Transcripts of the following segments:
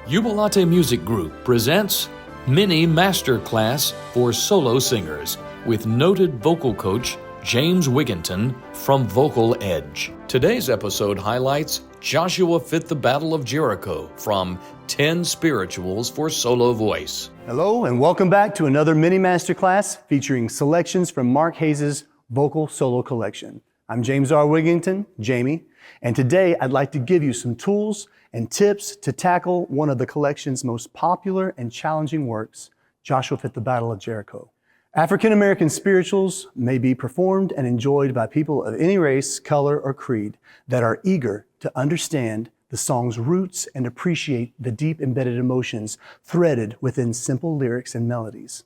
Jubilate Music Group presents Mini Masterclass for Solo Singers with noted vocal coach James Wigginton from Vocal Edge. Today's episode highlights Joshua Fit the Battle of Jericho from 10 Spirituals for Solo Voice. Hello and welcome back to another mini masterclass featuring selections from Mark Hayes' Vocal Solo Collection. I'm James R. Wigginton, Jamie, and today I'd like to give you some tools and tips to tackle one of the collection's most popular and challenging works, Joshua Fit the Battle of Jericho. African American spirituals may be performed and enjoyed by people of any race, color, or creed that are eager to understand the song's roots and appreciate the deep embedded emotions threaded within simple lyrics and melodies.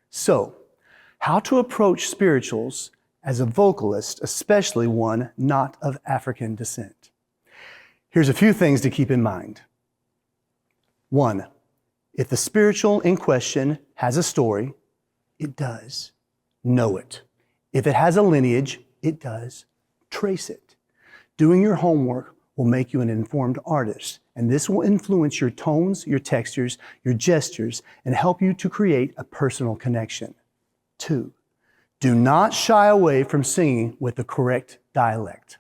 So, how to approach spirituals as a vocalist, especially one not of African descent? Here's a few things to keep in mind. 1, if the spiritual in question has a story, it does. Know it. If it has a lineage, it does. Trace it. Doing your homework will make you an informed artist, and this will influence your tones, your textures, your gestures, and help you to create a personal connection. 2, do not shy away from singing with the correct dialect.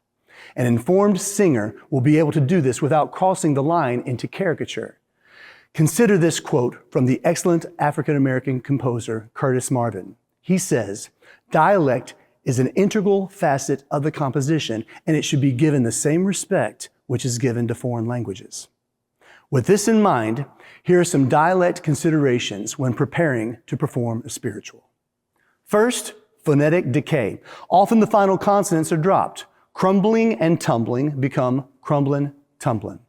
An informed singer will be able to do this without crossing the line into caricature. Consider this quote from the excellent African-American composer Curtis Martin. He says, "Dialect is an integral facet of the composition, and it should be given the same respect which is given to foreign languages." With this in mind, here are some dialect considerations when preparing to perform a spiritual. First, phonetic decay. Often the final consonants are dropped. Crumbling and tumbling become crumblin', tumblin'.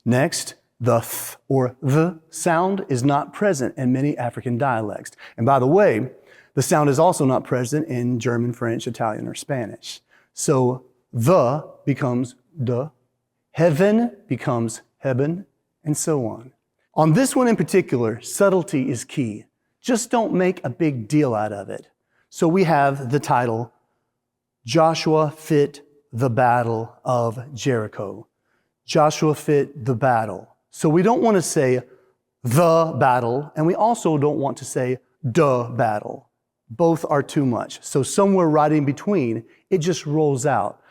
Next, the th or the sound is not present in many African dialects. And by the way, the sound is also not present in German, French, Italian, or Spanish. So the becomes de, heaven becomes hebben, and so on. On this one in particular, subtlety is key. Just don't make a big deal out of it. So we have the title, Joshua Fit the Battle of Jericho. Joshua fit the battle. So we don't want to say the battle, and we also don't want to say the battle. Both are too much. So somewhere right in between, it just rolls out.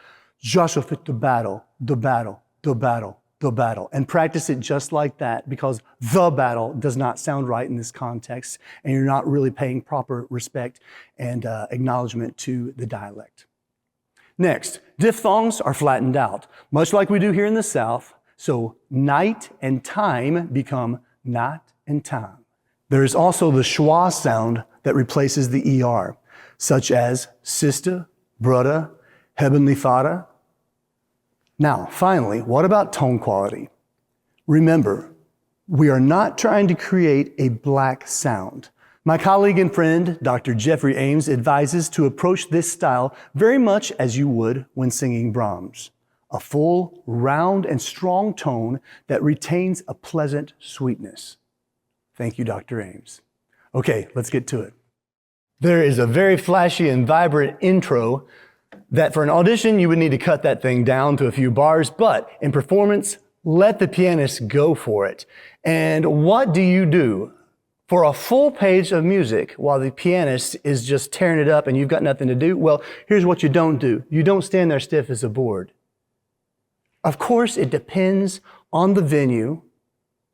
Joshua fit the battle, the battle, the battle, the battle. And practice it just like that, because the battle does not sound right in this context, and you're not really paying proper respect and acknowledgement to the dialect. Next, diphthongs are flattened out, much like we do here in the South. So night and time become not and time. There is also the schwa sound that replaces the ER, such as sister, brother, heavenly father. Now, finally, what about tone quality? Remember, we are not trying to create a black sound. My colleague and friend, Dr. Jeffrey Ames, advises to approach this style very much as you would when singing Brahms. A full, round, and strong tone that retains a pleasant sweetness. Thank you, Dr. Ames. Okay, let's get to it. There is a very flashy and vibrant intro that for an audition, you would need to cut that thing down to a few bars, but in performance, let the pianist go for it. And what do you do for a full page of music while the pianist is just tearing it up and you've got nothing to do? Well, here's what you don't do. You don't stand there stiff as a board. Of course, it depends on the venue,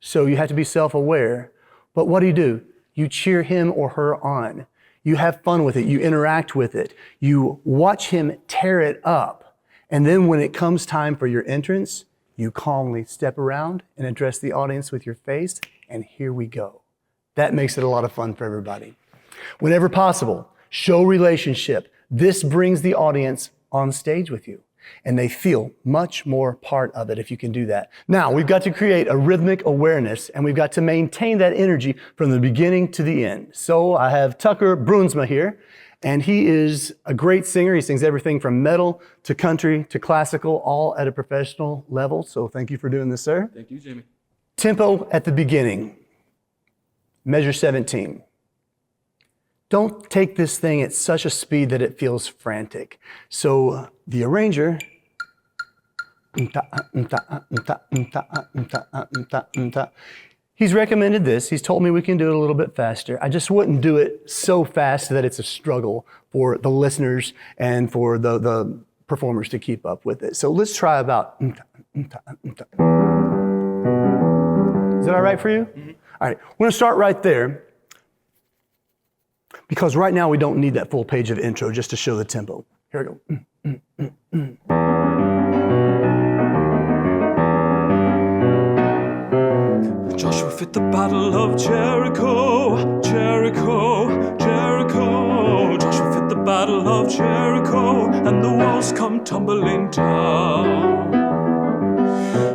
so you have to be self-aware. But what do? You cheer him or her on. You have fun with it. You interact with it. You watch him tear it up. And then when it comes time for your entrance, you calmly step around and address the audience with your face, and here we go. That makes it a lot of fun for everybody. Whenever possible, show relationship. This brings the audience on stage with you, and they feel much more part of it if you can do that. Now, we've got to create a rhythmic awareness, and we've got to maintain that energy from the beginning to the end. So I have Tucker Bruinsma here, and he is a great singer. He sings everything from metal to country to classical, all at a professional level. So thank you for doing this, sir. Thank you, Jamie. Tempo at the beginning. Measure 17. Don't take this thing at such a speed that it feels frantic. So the arranger He's recommended this. He's told me we can do it a little bit faster. I just wouldn't do it so fast that it's a struggle for the listeners and for the performers to keep up with it. So let's try about. Is that all right for you? Mm-hmm. All right, we're gonna start right there because right now we don't need that full page of intro just to show the tempo. Here we go. Joshua fit the battle of Jericho, Jericho, Jericho. Joshua fit the battle of Jericho, and the walls come tumbling down.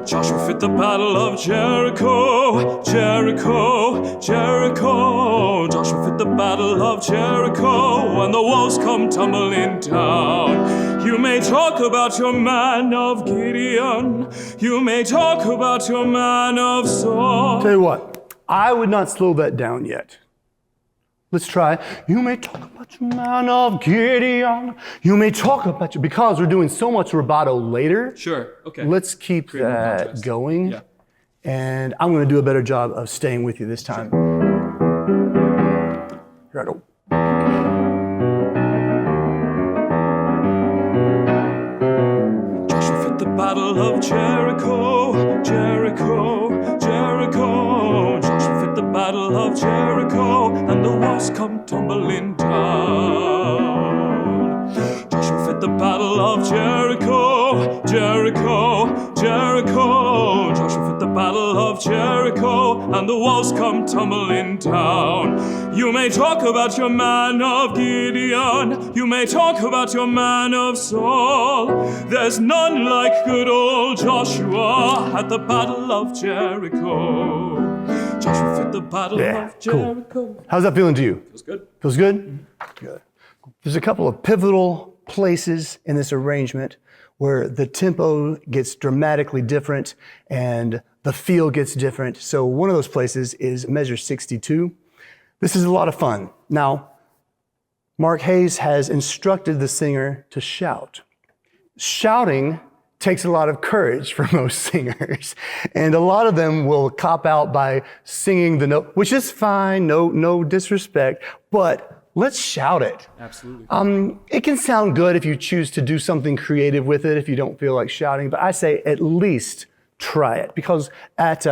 Joshua fit the battle of Jericho, Jericho, Jericho. Joshua fit the battle of Jericho, and the walls come tumbling down. You may talk about your man of Gideon. You may talk about your man of Saul. Tell you what, I would not slow that down yet. Let's try. You may talk about your man of Gideon. You may talk about your, because we're doing so much rubato later. Sure, okay. Let's keep that going. Yeah. And I'm going to do a better job of staying with you this time. Here I go. Joshua fit the battle of Jericho, Jericho, Jericho. Joshua fit the battle of Jericho, and the walls come tumbling down. Joshua fit the battle of Jericho, Jericho, Jericho. Joshua fit the battle of Jericho, and the walls come tumbling down. You may talk about your man of Gideon. You may talk about your man of Saul. There's none like good old Joshua at the battle of Jericho. Joshua fit the battle of Jericho. Cool. How's that feeling to you? Feels good. Feels good? Good. There's a couple of pivotal places in this arrangement where the tempo gets dramatically different and the feel gets different. So one of those places is measure 62. This is a lot of fun. Now, Mark Hayes has instructed the singer to shout. Shouting takes a lot of courage for most singers. And a lot of them will cop out by singing the note, which is fine, no disrespect, but let's shout it. Absolutely. It can sound good if you choose to do something creative with it, if you don't feel like shouting, but I say at least try it, because at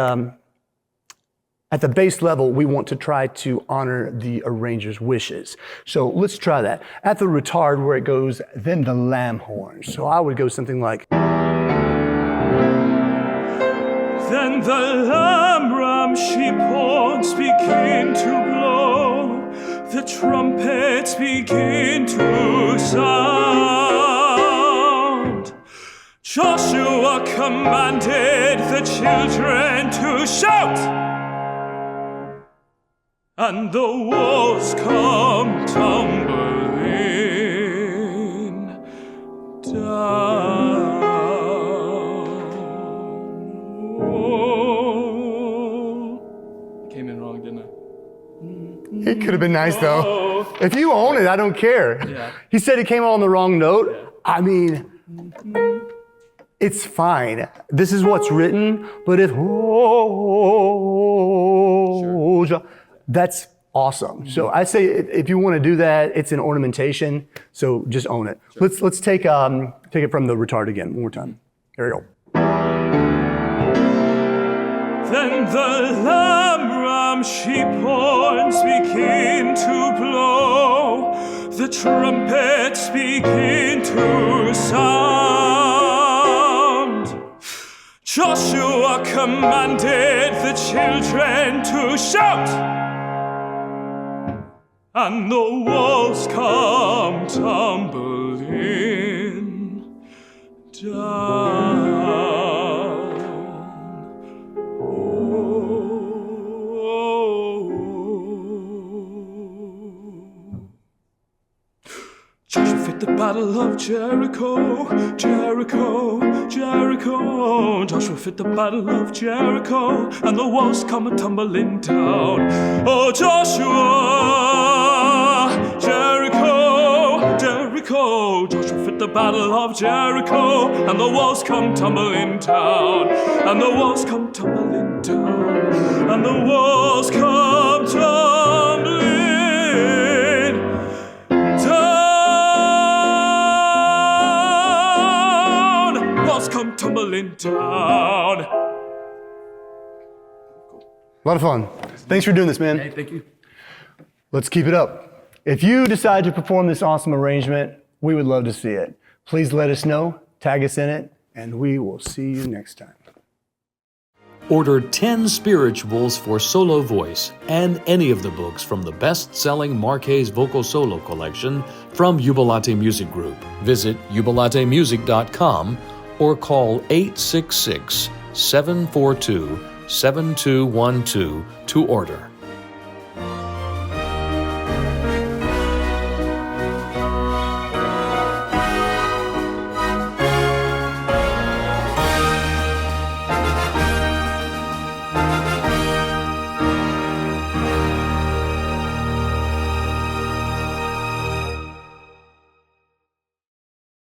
the base level, we want to try to honor the arranger's wishes. So let's try that. At the retard where it goes, then the lamb horns. So I would go something like. Then the lamb, ram, sheep horns begin to blow. The trumpets begin to sound. Joshua commanded the children to shout, and the walls come tumbling down. Came in wrong, didn't I? It could have been nice though. If you own it, I don't care. Yeah. He said he came on the wrong note. Yeah. I mean, it's fine. This is what's written, but if, that's awesome. Mm-hmm. So I say if you want to do that, it's an ornamentation, so just own it. Sure. Let's take it from the retard again, one more time. Here we go. Then the lamb, ram, sheep horns begin to blow. The trumpets begin to sound. Joshua commanded the children to shout, and the walls come tumbling down. Joshua fit the battle of Jericho, Jericho, Jericho. Joshua fit the battle of Jericho, and the walls come tumbling down. Oh, Joshua, Jericho, Jericho. Jericho. Joshua fit the battle of Jericho, and the walls come tumbling down, and the walls come tumbling down, and the walls come tumbling down. Walls come tumbling down. A lot of fun. Thanks for doing this, man. Hey, thank you. Let's keep it up. If you decide to perform this awesome arrangement, we would love to see it. Please let us know, tag us in it, and we will see you next time. Order 10 spirituals for solo voice and any of the books from the best-selling Mark Hayes Vocal Solo Collection from Jubilate Music Group. Visit jubilatemusic.com or call 866-742-7212 to order.